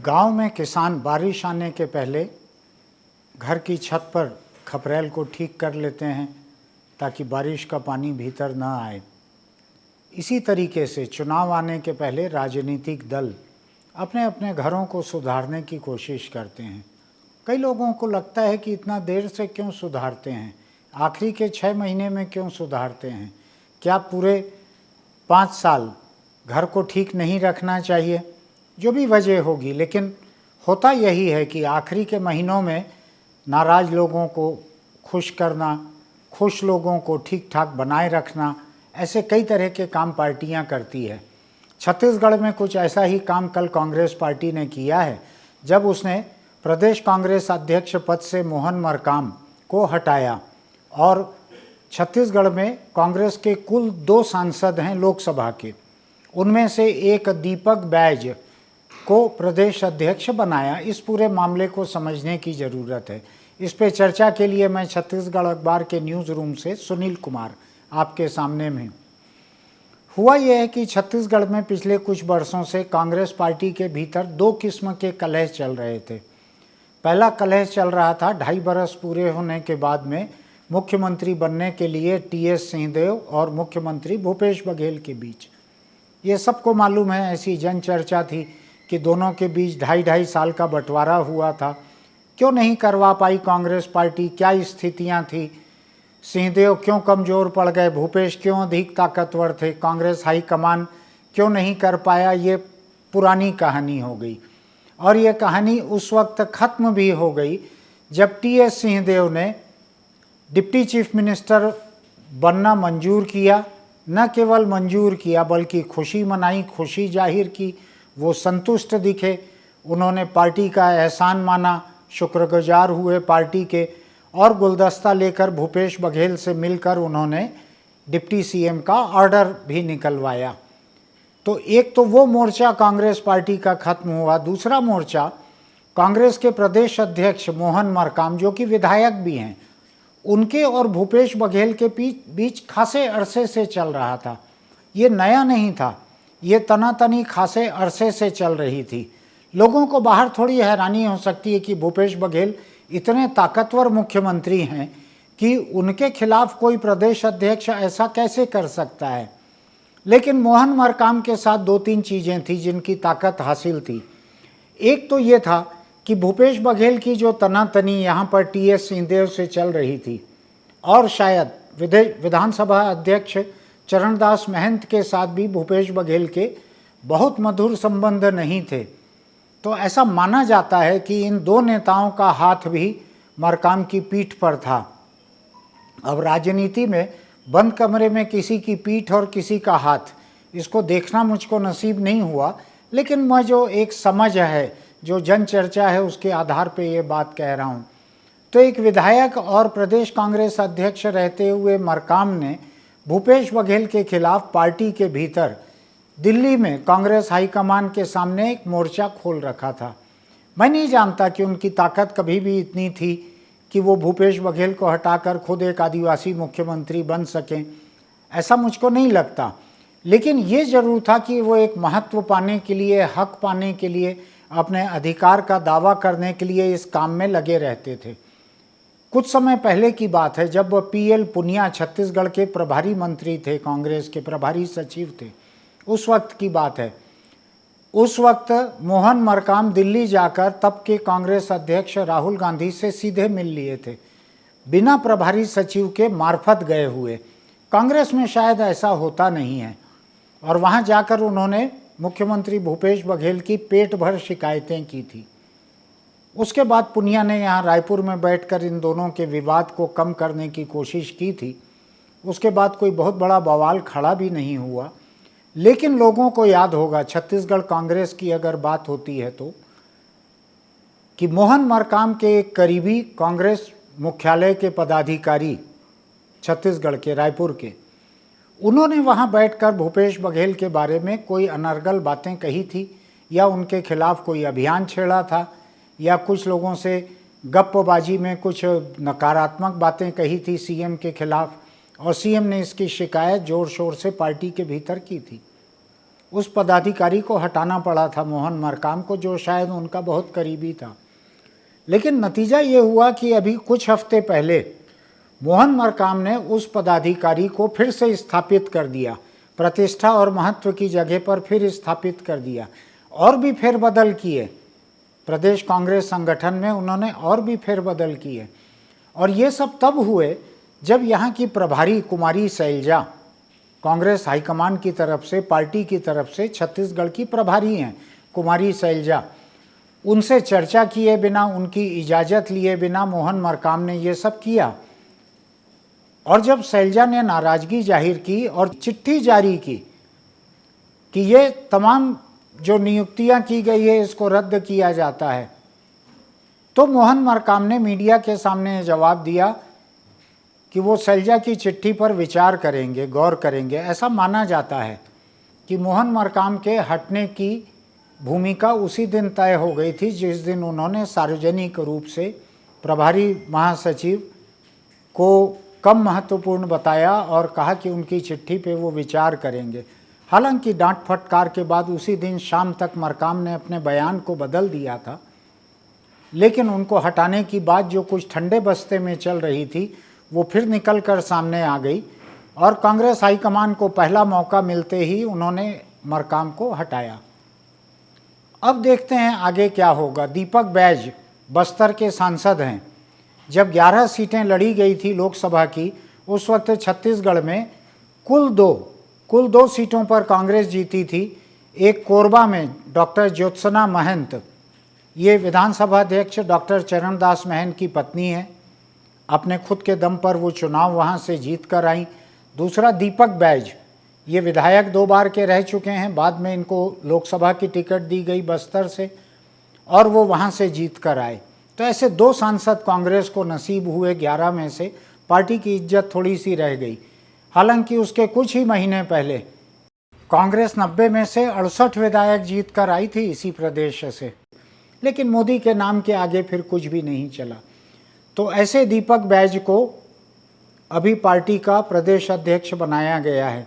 गांव में किसान बारिश आने के पहले घर की छत पर खपरेल को ठीक कर लेते हैं ताकि बारिश का पानी भीतर न आए। इसी तरीके से चुनाव आने के पहले राजनीतिक दल अपने अपने घरों को सुधारने की कोशिश करते हैं। कई लोगों को लगता है कि इतना देर से क्यों सुधारते हैं, आखिरी के 6 महीने में क्यों सुधारते हैं, क्या पूरे 5 साल घर को ठीक नहीं रखना चाहिए? जो भी वजह होगी, लेकिन होता यही है कि आखिरी के महीनों में नाराज़ लोगों को खुश करना, खुश लोगों को ठीक ठाक बनाए रखना, ऐसे कई तरह के काम पार्टियां करती है। छत्तीसगढ़ में कुछ ऐसा ही काम कल कांग्रेस पार्टी ने किया है, जब उसने प्रदेश कांग्रेस अध्यक्ष पद से मोहन मरकाम को हटाया और छत्तीसगढ़ में कांग्रेस के कुल 2 सांसद हैं लोकसभा के, उनमें से एक दीपक बैज को प्रदेश अध्यक्ष बनाया। इस पूरे मामले को समझने की ज़रूरत है। इस पे चर्चा के लिए मैं छत्तीसगढ़ अखबार के न्यूज़ रूम से सुनील कुमार आपके सामने में। हुआ यह है कि छत्तीसगढ़ में पिछले कुछ वर्षों से कांग्रेस पार्टी के भीतर 2 किस्म के कलह चल रहे थे। पहला कलह चल रहा था 2.5 बरस पूरे होने के बाद में मुख्यमंत्री बनने के लिए टीएस सिंहदेव और मुख्यमंत्री भूपेश बघेल के बीच। ये सबको मालूम है, ऐसी जन चर्चा थी कि दोनों के बीच 2.5 साल का बंटवारा हुआ था। क्यों नहीं करवा पाई कांग्रेस पार्टी, क्या स्थितियां थी, सिंहदेव क्यों कमज़ोर पड़ गए, भूपेश क्यों अधिक ताकतवर थे, कांग्रेस हाईकमान क्यों नहीं कर पाया, ये पुरानी कहानी हो गई। और ये कहानी उस वक्त ख़त्म भी हो गई जब टीएस सिंहदेव ने डिप्टी चीफ मिनिस्टर बनना मंजूर किया। न केवल मंजूर किया बल्कि खुशी मनाई, खुशी जाहिर की, वो संतुष्ट दिखे, उन्होंने पार्टी का एहसान माना, शुक्रगुजार हुए पार्टी के, और गुलदस्ता लेकर भूपेश बघेल से मिलकर उन्होंने डिप्टी सीएम का ऑर्डर भी निकलवाया। तो एक तो वो मोर्चा कांग्रेस पार्टी का खत्म हुआ। दूसरा मोर्चा कांग्रेस के प्रदेश अध्यक्ष मोहन मरकाम, जो कि विधायक भी हैं, उनके और भूपेश बघेल के बीच खासे अरसे से चल रहा था। ये नया नहीं था, ये तनातनी खासे अरसे से चल रही थी। लोगों को बाहर थोड़ी हैरानी हो सकती है कि भूपेश बघेल इतने ताकतवर मुख्यमंत्री हैं कि उनके खिलाफ कोई प्रदेश अध्यक्ष ऐसा कैसे कर सकता है। लेकिन मोहन मरकाम के साथ 2-3 चीज़ें थी जिनकी ताकत हासिल थी। एक तो ये था कि भूपेश बघेल की जो तनातनी यहाँ पर टीएस सिंहदेव से चल रही थी, और शायद विधानसभा अध्यक्ष चरणदास महंत के साथ भी भूपेश बघेल के बहुत मधुर संबंध नहीं थे, तो ऐसा माना जाता है कि इन 2 नेताओं का हाथ भी मरकाम की पीठ पर था। अब राजनीति में बंद कमरे में किसी की पीठ और किसी का हाथ, इसको देखना मुझको नसीब नहीं हुआ, लेकिन मैं जो एक समझ है, जो जन चर्चा है, उसके आधार पे ये बात कह रहा हूँ। तो एक विधायक और प्रदेश कांग्रेस अध्यक्ष रहते हुए मरकाम ने भूपेश बघेल के खिलाफ पार्टी के भीतर दिल्ली में कांग्रेस हाईकमान के सामने एक मोर्चा खोल रखा था। मैं नहीं जानता कि उनकी ताकत कभी भी इतनी थी कि वो भूपेश बघेल को हटाकर खुद एक आदिवासी मुख्यमंत्री बन सकें, ऐसा मुझको नहीं लगता। लेकिन ये ज़रूर था कि वो एक महत्व पाने के लिए, हक पाने के लिए, अपने अधिकार का दावा करने के लिए इस काम में लगे रहते थे। कुछ समय पहले की बात है, जब पीएल पुनिया छत्तीसगढ़ के प्रभारी मंत्री थे, कांग्रेस के प्रभारी सचिव थे, उस वक्त की बात है। उस वक्त मोहन मरकाम दिल्ली जाकर तब के कांग्रेस अध्यक्ष राहुल गांधी से सीधे मिल लिए थे, बिना प्रभारी सचिव के मार्फत गए हुए। कांग्रेस में शायद ऐसा होता नहीं है। और वहाँ जाकर उन्होंने मुख्यमंत्री भूपेश बघेल की पेट भर शिकायतें की थी। उसके बाद पुनिया ने यहाँ रायपुर में बैठकर इन दोनों के विवाद को कम करने की कोशिश की थी। उसके बाद कोई बहुत बड़ा बवाल खड़ा भी नहीं हुआ। लेकिन लोगों को याद होगा, छत्तीसगढ़ कांग्रेस की अगर बात होती है तो, कि मोहन मरकाम के एक करीबी कांग्रेस मुख्यालय के पदाधिकारी छत्तीसगढ़ के, रायपुर के, उन्होंने वहाँ बैठकर भूपेश बघेल के बारे में कोई अनर्गल बातें कही थी, या उनके खिलाफ कोई अभियान छेड़ा था, या कुछ लोगों से गप्पबाजी में कुछ नकारात्मक बातें कही थी सीएम के खिलाफ, और सीएम ने इसकी शिकायत ज़ोर शोर से पार्टी के भीतर की थी। उस पदाधिकारी को हटाना पड़ा था, मोहन मरकाम को, जो शायद उनका बहुत करीबी था। लेकिन नतीजा ये हुआ कि अभी कुछ हफ्ते पहले मोहन मरकाम ने उस पदाधिकारी को फिर से स्थापित कर दिया, प्रतिष्ठा और महत्व की जगह पर फिर स्थापित कर दिया, और भी फेरबदल किए। प्रदेश कांग्रेस संगठन में उन्होंने और भी फेरबदल किए, और ये सब तब हुए जब यहाँ की प्रभारी कुमारी शैलजा, कांग्रेस हाईकमान की तरफ से, पार्टी की तरफ से छत्तीसगढ़ की प्रभारी हैं कुमारी शैलजा, उनसे चर्चा किए बिना, उनकी इजाज़त लिए बिना मोहन मरकाम ने ये सब किया। और जब शैलजा ने नाराज़गी जाहिर की और चिट्ठी जारी की कि ये तमाम जो नियुक्तियां की गई है इसको रद्द किया जाता है, तो मोहन मरकाम ने मीडिया के सामने जवाब दिया कि वो शैलजा की चिट्ठी पर विचार करेंगे, गौर करेंगे। ऐसा माना जाता है कि मोहन मरकाम के हटने की भूमिका उसी दिन तय हो गई थी जिस दिन उन्होंने सार्वजनिक रूप से प्रभारी महासचिव को कम महत्वपूर्ण बताया और कहा कि उनकी चिट्ठी पे वो विचार करेंगे। हालांकि डांट फटकार के बाद उसी दिन शाम तक मरकाम ने अपने बयान को बदल दिया था, लेकिन उनको हटाने की बात जो कुछ ठंडे बस्ते में चल रही थी वो फिर निकल कर सामने आ गई, और कांग्रेस हाईकमान को पहला मौका मिलते ही उन्होंने मरकाम को हटाया। अब देखते हैं आगे क्या होगा। दीपक बैज बस्तर के सांसद हैं। जब 11 सीटें लड़ी गई थी लोकसभा की, उस वक्त छत्तीसगढ़ में कुल दो सीटों पर कांग्रेस जीती थी। एक कोरबा में डॉक्टर ज्योत्सना महंत, ये विधानसभा अध्यक्ष डॉक्टर चरणदास महंत की पत्नी है, अपने खुद के दम पर वो चुनाव वहाँ से जीत कर आई। दूसरा दीपक बैज, ये विधायक 2 बार के रह चुके हैं, बाद में इनको लोकसभा की टिकट दी गई बस्तर से और वो वहाँ से जीत कर आए। तो ऐसे 2 सांसद कांग्रेस को नसीब हुए 11 में से। पार्टी की इज्जत थोड़ी सी रह गई। हालांकि उसके कुछ ही महीने पहले कांग्रेस 90 में से 68 विधायक जीत कर आई थी इसी प्रदेश से, लेकिन मोदी के नाम के आगे फिर कुछ भी नहीं चला। तो ऐसे दीपक बैज को अभी पार्टी का प्रदेश अध्यक्ष बनाया गया है।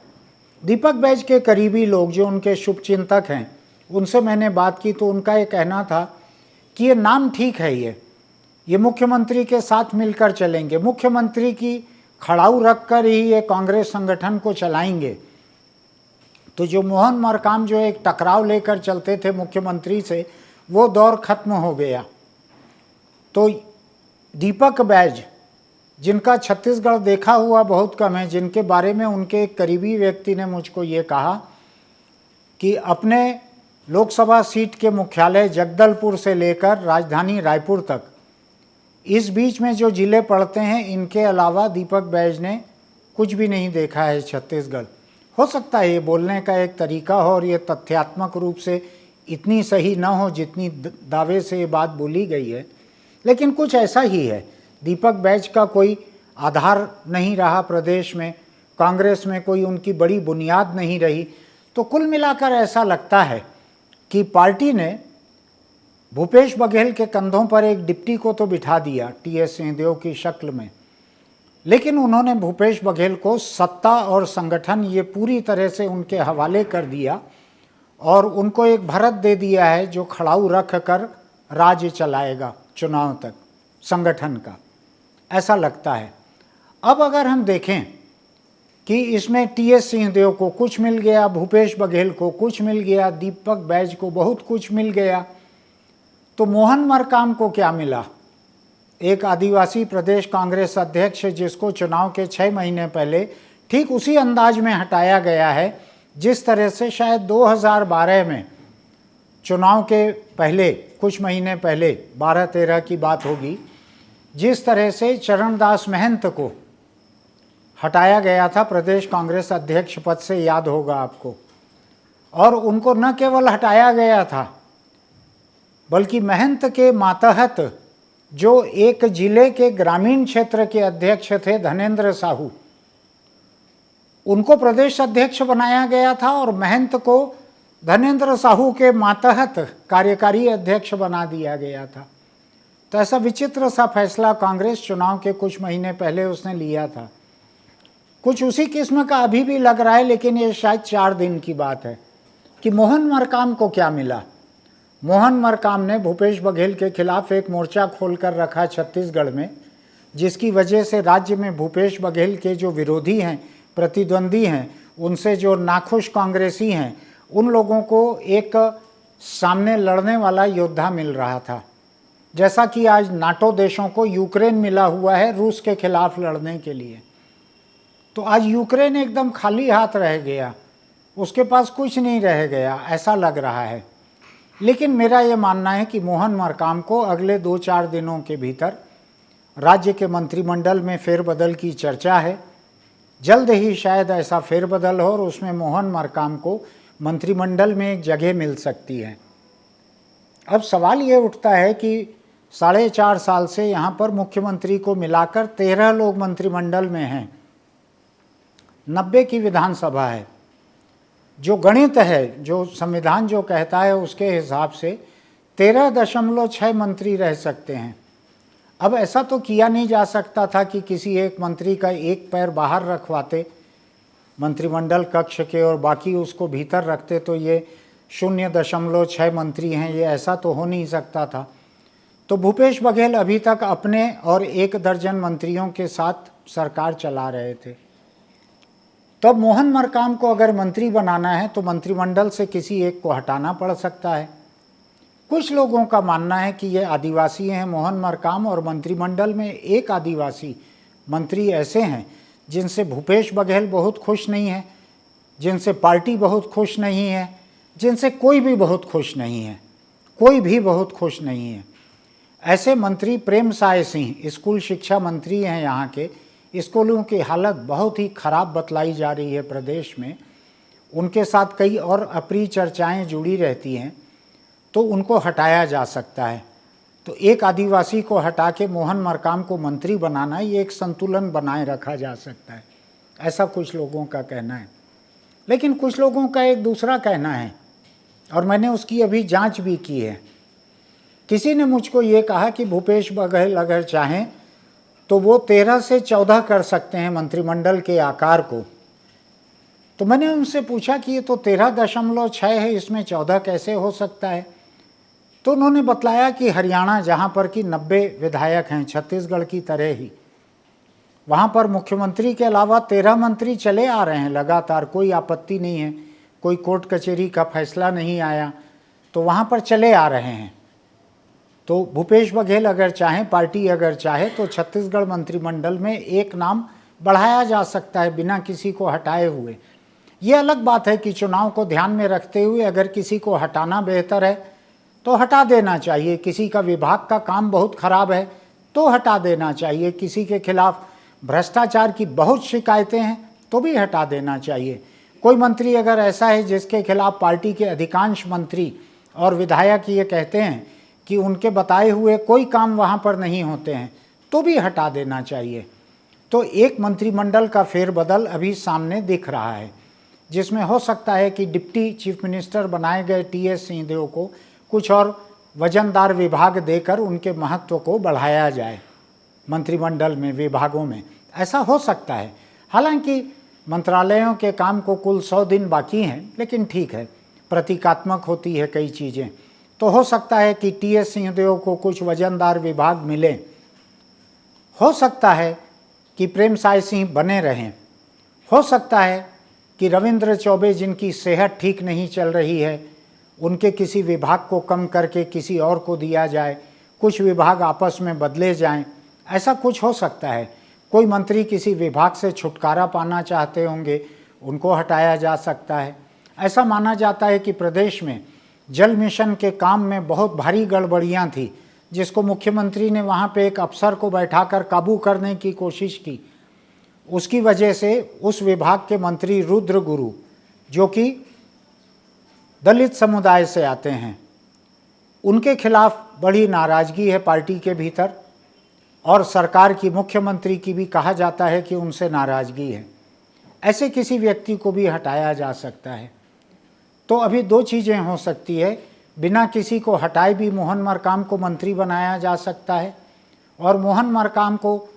दीपक बैज के करीबी लोग जो उनके शुभचिंतक हैं, उनसे मैंने बात की तो उनका ये कहना था कि ये नाम ठीक है, ये मुख्यमंत्री के साथ मिलकर चलेंगे, मुख्यमंत्री की खड़ाऊ रखकर ही ये कांग्रेस संगठन को चलाएंगे। तो जो मोहन मरकाम जो एक टकराव लेकर चलते थे मुख्यमंत्री से, वो दौर खत्म हो गया। तो दीपक बैज, जिनका छत्तीसगढ़ देखा हुआ बहुत कम है, जिनके बारे में उनके एक करीबी व्यक्ति ने मुझको ये कहा कि अपने लोकसभा सीट के मुख्यालय जगदलपुर से लेकर राजधानी रायपुर तक, इस बीच में जो जिले पड़ते हैं, इनके अलावा दीपक बैज ने कुछ भी नहीं देखा है छत्तीसगढ़। हो सकता है ये बोलने का एक तरीका हो और ये तथ्यात्मक रूप से इतनी सही न हो जितनी दावे से ये बात बोली गई है, लेकिन कुछ ऐसा ही है। दीपक बैज का कोई आधार नहीं रहा प्रदेश में, कांग्रेस में कोई उनकी बड़ी बुनियाद नहीं रही। तो कुल मिलाकर ऐसा लगता है कि पार्टी ने भूपेश बघेल के कंधों पर एक डिप्टी को तो बिठा दिया टीएस सिंहदेव की शक्ल में, लेकिन उन्होंने भूपेश बघेल को सत्ता और संगठन ये पूरी तरह से उनके हवाले कर दिया और उनको एक भरत दे दिया है जो खड़ाऊ रख कर राज्य चलाएगा चुनाव तक संगठन का, ऐसा लगता है। अब अगर हम देखें कि इसमें टीएस सिंहदेव को कुछ मिल गया, भूपेश बघेल को कुछ मिल गया, दीपक बैज को बहुत कुछ मिल गया, तो मोहन मरकाम को क्या मिला? एक आदिवासी प्रदेश कांग्रेस अध्यक्ष जिसको चुनाव के 6 महीने पहले ठीक उसी अंदाज में हटाया गया है जिस तरह से शायद 2012 में चुनाव के पहले कुछ महीने पहले 12-13 की बात होगी, जिस तरह से चरणदास महंत को हटाया गया था प्रदेश कांग्रेस अध्यक्ष पद से, याद होगा आपको। और उनको न केवल हटाया गया था बल्कि महंत के मातहत जो एक जिले के ग्रामीण क्षेत्र के अध्यक्ष थे धनेंद्र साहू, उनको प्रदेश अध्यक्ष बनाया गया था और महंत को धनेंद्र साहू के मातहत कार्यकारी अध्यक्ष बना दिया गया था। तो ऐसा विचित्र सा फैसला कांग्रेस चुनाव के कुछ महीने पहले उसने लिया था। कुछ उसी किस्म का अभी भी लग रहा है, लेकिन ये शायद 4 दिन की बात है। कि मोहन मरकाम को क्या मिला। मोहन मरकाम ने भूपेश बघेल के खिलाफ एक मोर्चा खोलकर रखा छत्तीसगढ़ में, जिसकी वजह से राज्य में भूपेश बघेल के जो विरोधी हैं, प्रतिद्वंदी हैं, उनसे जो नाखुश कांग्रेसी हैं, उन लोगों को एक सामने लड़ने वाला योद्धा मिल रहा था। जैसा कि आज नाटो देशों को यूक्रेन मिला हुआ है रूस के खिलाफ लड़ने के लिए, तो आज यूक्रेन एकदम खाली हाथ रह गया, उसके पास कुछ नहीं रह गया, ऐसा लग रहा है। लेकिन मेरा ये मानना है कि मोहन मरकाम को अगले 2-4 दिनों के भीतर राज्य के मंत्रिमंडल में फेरबदल की चर्चा है। जल्द ही शायद ऐसा फेरबदल हो और उसमें मोहन मरकाम को मंत्रिमंडल में एक जगह मिल सकती है। अब सवाल ये उठता है कि 4.5 साल से यहाँ पर मुख्यमंत्री को मिलाकर 13 लोग मंत्रिमंडल में हैं, 90 की विधानसभा है। जो गणित है, जो संविधान जो कहता है उसके हिसाब से 13.6 मंत्री रह सकते हैं। अब ऐसा तो किया नहीं जा सकता था कि किसी एक मंत्री का एक पैर बाहर रखवाते मंत्रिमंडल कक्ष के और बाकी उसको भीतर रखते, तो ये 0.6 मंत्री हैं, ये ऐसा तो हो नहीं सकता था। तो भूपेश बघेल अभी तक अपने और 1 दर्जन मंत्रियों के साथ सरकार चला रहे थे। तब मोहन मरकाम को अगर मंत्री बनाना है तो मंत्रिमंडल से किसी एक को हटाना पड़ सकता है। कुछ लोगों का मानना है कि ये आदिवासी हैं मोहन मरकाम, और मंत्रिमंडल में एक आदिवासी मंत्री ऐसे हैं जिनसे भूपेश बघेल बहुत खुश नहीं है, जिनसे पार्टी बहुत खुश नहीं है, जिनसे कोई भी बहुत खुश नहीं है, कोई भी बहुत खुश नहीं है। ऐसे मंत्री प्रेमसाय सिंह स्कूल शिक्षा मंत्री हैं यहाँ के। स्कूलों की हालत बहुत ही खराब बतलाई जा रही है प्रदेश में, उनके साथ कई और अप्रिय चर्चाएं जुड़ी रहती हैं, तो उनको हटाया जा सकता है। तो एक आदिवासी को हटा के मोहन मरकाम को मंत्री बनाना, ये एक संतुलन बनाए रखा जा सकता है, ऐसा कुछ लोगों का कहना है। लेकिन कुछ लोगों का एक दूसरा कहना है, और मैंने उसकी अभी जांच भी की है। किसी ने मुझको ये कहा कि भूपेश बघेल अगर चाहें तो वो 13 से 14 कर सकते हैं मंत्रिमंडल के आकार को। तो मैंने उनसे पूछा कि ये तो 13.6 है, इसमें 14 कैसे हो सकता है। तो उन्होंने बतलाया कि हरियाणा, जहाँ पर कि 90 विधायक हैं छत्तीसगढ़ की तरह ही, वहाँ पर मुख्यमंत्री के अलावा 13 मंत्री चले आ रहे हैं लगातार, कोई आपत्ति नहीं है, कोई कोर्ट कचहरी का फैसला नहीं आया, तो वहाँ पर चले आ रहे हैं। तो भूपेश बघेल अगर चाहें, पार्टी अगर चाहे, तो छत्तीसगढ़ मंत्रिमंडल में एक नाम बढ़ाया जा सकता है बिना किसी को हटाए हुए। ये अलग बात है कि चुनाव को ध्यान में रखते हुए अगर किसी को हटाना बेहतर है तो हटा देना चाहिए। किसी का विभाग का काम बहुत खराब है तो हटा देना चाहिए। किसी के खिलाफ भ्रष्टाचार की बहुत शिकायतें हैं तो भी हटा देना चाहिए। कोई मंत्री अगर ऐसा है जिसके खिलाफ पार्टी के अधिकांश मंत्री और विधायक ये कहते हैं कि उनके बताए हुए कोई काम वहाँ पर नहीं होते हैं, तो भी हटा देना चाहिए। तो एक मंत्रिमंडल का फेरबदल अभी सामने दिख रहा है, जिसमें हो सकता है कि डिप्टी चीफ मिनिस्टर बनाए गए टीएस सिंहदेव को कुछ और वजनदार विभाग देकर उनके महत्व को बढ़ाया जाए मंत्रिमंडल में, विभागों में, ऐसा हो सकता है। हालांकि मंत्रालयों के काम को कुल 100 दिन बाकी हैं, लेकिन ठीक है, प्रतीकात्मक होती है कई चीज़ें। तो हो सकता है कि टीएस सिंहदेव को कुछ वजनदार विभाग मिले, हो सकता है कि प्रेमसाय सिंह बने रहें, हो सकता है कि रविंद्र चौबे, जिनकी सेहत ठीक नहीं चल रही है, उनके किसी विभाग को कम करके किसी और को दिया जाए, कुछ विभाग आपस में बदले जाएं, ऐसा कुछ हो सकता है। कोई मंत्री किसी विभाग से छुटकारा पाना चाहते होंगे, उनको हटाया जा सकता है। ऐसा माना जाता है कि प्रदेश में जल मिशन के काम में बहुत भारी गड़बड़ियां थी, जिसको मुख्यमंत्री ने वहाँ पे एक अफसर को बैठाकर काबू करने की कोशिश की। उसकी वजह से उस विभाग के मंत्री रुद्र गुरु, जो कि दलित समुदाय से आते हैं, उनके खिलाफ बड़ी नाराज़गी है पार्टी के भीतर, और सरकार की, मुख्यमंत्री की भी कहा जाता है कि उनसे नाराज़गी है। ऐसे किसी व्यक्ति को भी हटाया जा सकता है। तो अभी 2 चीज़ें हो सकती है, बिना किसी को हटाए भी मोहन मरकाम को मंत्री बनाया जा सकता है, और मोहन मरकाम को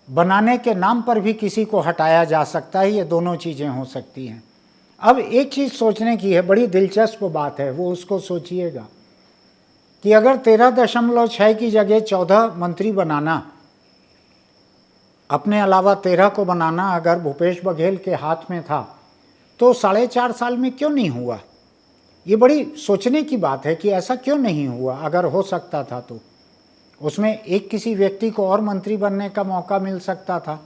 बनाने के नाम पर भी किसी को हटाया जा सकता है। ये दोनों चीज़ें हो सकती हैं। अब एक चीज़ सोचने की है, बड़ी दिलचस्प बात है, वो उसको सोचिएगा कि अगर 13.6 की जगह 14 मंत्री बनाना, अपने अलावा 13 को बनाना अगर भूपेश बघेल के हाथ में था, तो 4.5 साल में क्यों नहीं हुआ? ये बड़ी सोचने की बात है कि ऐसा क्यों नहीं हुआ। अगर हो सकता था तो उसमें एक किसी व्यक्ति को और मंत्री बनने का मौका मिल सकता था।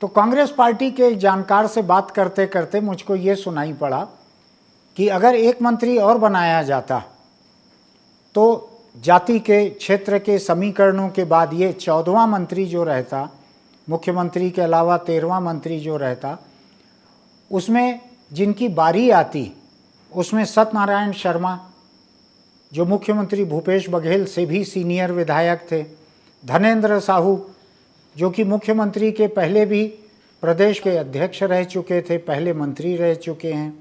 तो कांग्रेस पार्टी के एक जानकार से बात करते करते मुझको ये सुनाई पड़ा कि अगर एक मंत्री और बनाया जाता तो जाति के क्षेत्र के समीकरणों के बाद ये 14वां मंत्री जो रहता, मुख्यमंत्री के अलावा 13वां मंत्री जो रहता, उसमें जिनकी बारी आती उसमें सत्यनारायण शर्मा जो मुख्यमंत्री भूपेश बघेल से भी सीनियर विधायक थे, धनेंद्र साहू जो कि मुख्यमंत्री के पहले भी प्रदेश के अध्यक्ष रह चुके थे, पहले मंत्री रह चुके हैं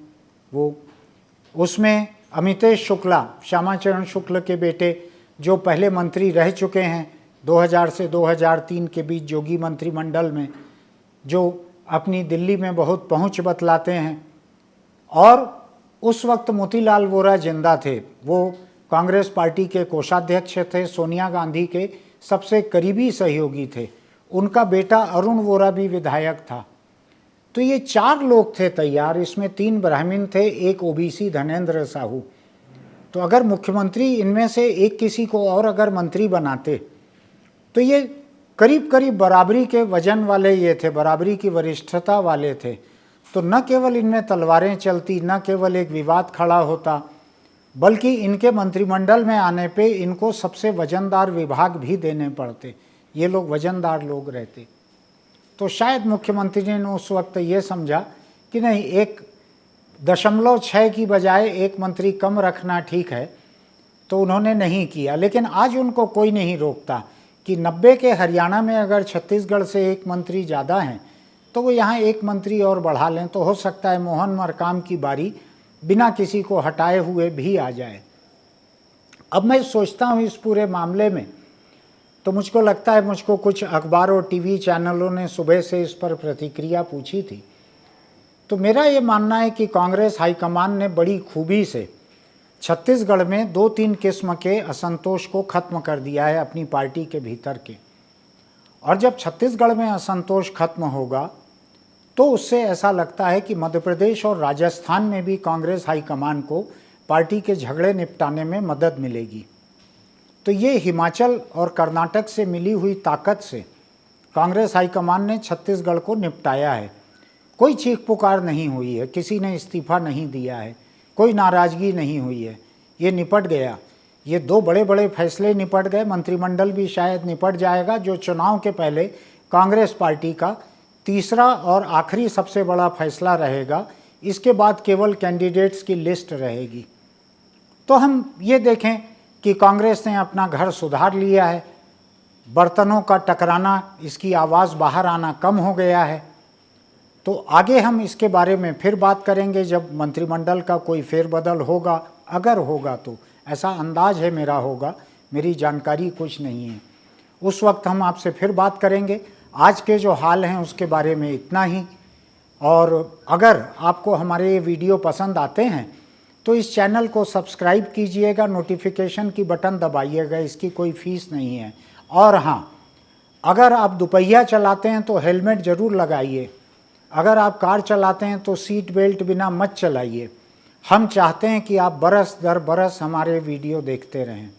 वो, उसमें अमितेश शुक्ला, श्यामाचरण शुक्ल के बेटे जो पहले मंत्री रह चुके हैं 2000 से 2003 के बीच जोगी मंत्रिमंडल में, जो अपनी दिल्ली में बहुत पहुंच बतलाते हैं। और उस वक्त मोतीलाल वोरा जिंदा थे, वो कांग्रेस पार्टी के कोषाध्यक्ष थे, सोनिया गांधी के सबसे करीबी सहयोगी थे, उनका बेटा अरुण वोरा भी विधायक था। तो ये 4 लोग थे तैयार, इसमें 3 ब्राह्मण थे, एक ओबीसी धनेंद्र साहू। तो अगर मुख्यमंत्री इनमें से एक किसी को और अगर मंत्री बनाते तो ये करीब करीब बराबरी के वजन वाले ये थे, बराबरी की वरिष्ठता वाले थे। तो न केवल इनमें तलवारें चलती, न केवल एक विवाद खड़ा होता, बल्कि इनके मंत्रिमंडल में आने पे इनको सबसे वजनदार विभाग भी देने पड़ते, ये लोग वजनदार लोग रहते। तो शायद मुख्यमंत्री ने उस वक्त ये समझा कि नहीं, 1.6 की बजाय एक मंत्री कम रखना ठीक है, तो उन्होंने नहीं किया। लेकिन आज उनको कोई नहीं रोकता कि 90 के हरियाणा में अगर छत्तीसगढ़ से एक मंत्री ज़्यादा हैं तो वो यहाँ एक मंत्री और बढ़ा लें, तो हो सकता है मोहन मरकाम की बारी बिना किसी को हटाए हुए भी आ जाए। अब मैं सोचता हूँ इस पूरे मामले में, तो मुझको लगता है, मुझको कुछ अखबार और टीवी चैनलों ने सुबह से इस पर प्रतिक्रिया पूछी थी, तो मेरा ये मानना है कि कांग्रेस हाईकमान ने बड़ी खूबी से छत्तीसगढ़ में 2-3 किस्म के असंतोष को खत्म कर दिया है अपनी पार्टी के भीतर के। और जब छत्तीसगढ़ में असंतोष खत्म होगा तो उससे ऐसा लगता है कि मध्य प्रदेश और राजस्थान में भी कांग्रेस हाईकमान को पार्टी के झगड़े निपटाने में मदद मिलेगी। तो ये हिमाचल और कर्नाटक से मिली हुई ताकत से कांग्रेस हाईकमान ने छत्तीसगढ़ को निपटाया है। कोई चीख पुकार नहीं हुई है, किसी ने इस्तीफा नहीं दिया है, कोई नाराज़गी नहीं हुई है, ये निपट गया। ये 2 बड़े बड़े फैसले निपट गए, मंत्रिमंडल भी शायद निपट जाएगा, जो चुनाव के पहले कांग्रेस पार्टी का तीसरा और आखिरी सबसे बड़ा फैसला रहेगा। इसके बाद केवल कैंडिडेट्स की लिस्ट रहेगी। तो हम ये देखें कि कांग्रेस ने अपना घर सुधार लिया है, बर्तनों का टकराना, इसकी आवाज़ बाहर आना कम हो गया है। तो आगे हम इसके बारे में फिर बात करेंगे जब मंत्रिमंडल का कोई फेरबदल होगा, अगर होगा तो, ऐसा अंदाज है मेरा होगा, मेरी जानकारी कुछ नहीं है। उस वक्त हम आपसे फिर बात करेंगे। आज के जो हाल हैं उसके बारे में इतना ही। और अगर आपको हमारे ये वीडियो पसंद आते हैं तो इस चैनल को सब्सक्राइब कीजिएगा, नोटिफिकेशन की बटन दबाइएगा, इसकी कोई फ़ीस नहीं है। और हाँ, अगर आप दुपहिया चलाते हैं तो हेलमेट ज़रूर लगाइए, अगर आप कार चलाते हैं तो सीट बेल्ट बिना मत चलाइए। हम चाहते हैं कि आप बरस दर बरस हमारे वीडियो देखते रहें।